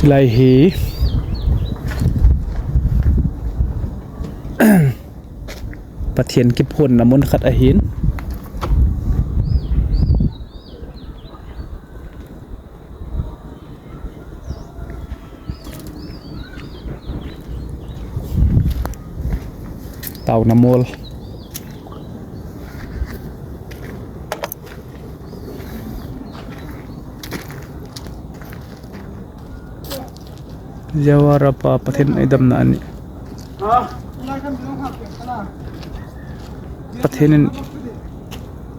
Chilai hi Patien ki phun namun khat a hin Taona Muol Jawara pa pathin idam na ani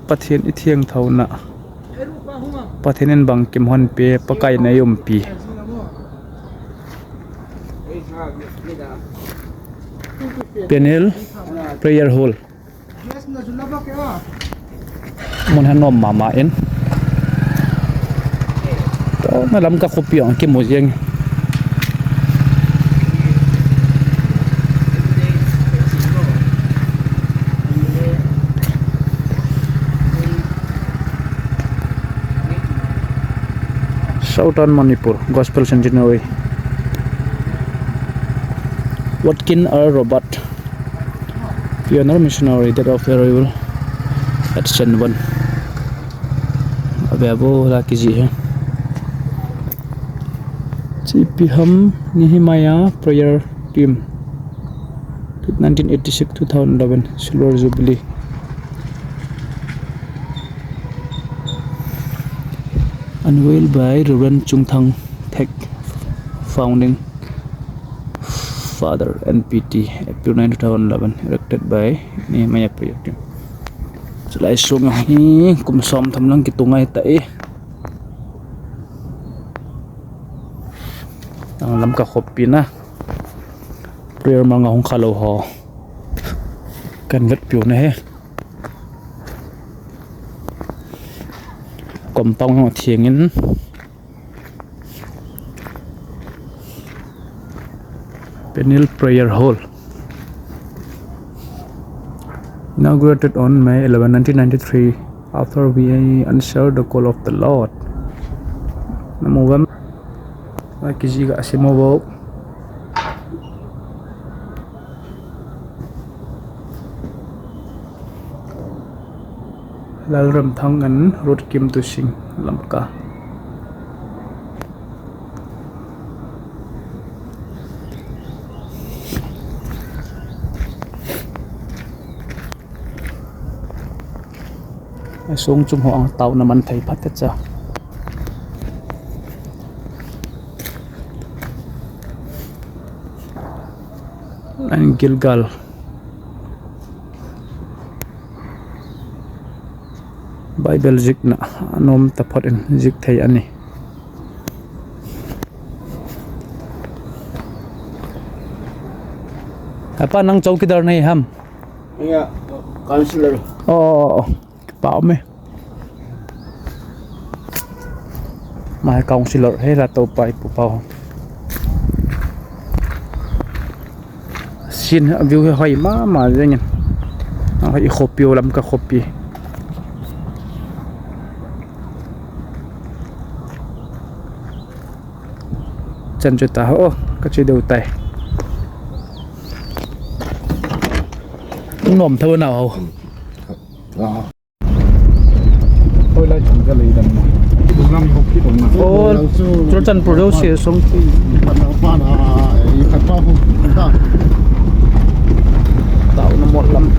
pathin ithiang thauna pathinen bang kim hon pe pakai na yum pi Paniel prayer hall mon hanom mama en Taona Lamka khopiang ki mojeng Southern Manipur Gospel Centenary Watkin R. Robert Pioneer Missionary that of arrival at Chenvan Ababo Lakizi CPHM Nehemiah Prayer Team 1986-2011 Silver Jubilee Unveiled by Reverend Chungthang Thek Founding Father NPT April 9, 2011 erected by Nehemiah Prayer Team Selai sung hi kum som tham lang kitungai tai ang lam ka khopi na prayer mga hong khalo ho kan vet piu na he compound ho thiengin Paniel prayer hall inaugurated on May 11, 1993 after we answered the call of the Lord namuwam kizi ga asimobo lalram thangan road kim to sing lamka sung chung ho ang tao naman thai phatet cha and Gilgal Bible zik na anom tapat in zik thai ani apa nang chowkidar nei ham ya counselor oh bảo me mai counselor hay là tàu pai pu pao xin view hỏi mà thế nhỉ hỏi khopio lắm cả khopi chân cho ta ô cái chơi đầu tay nôm thơ nào thôi lại chúng cái lấy đầm ô cho chân produce xong Taona Muol lắm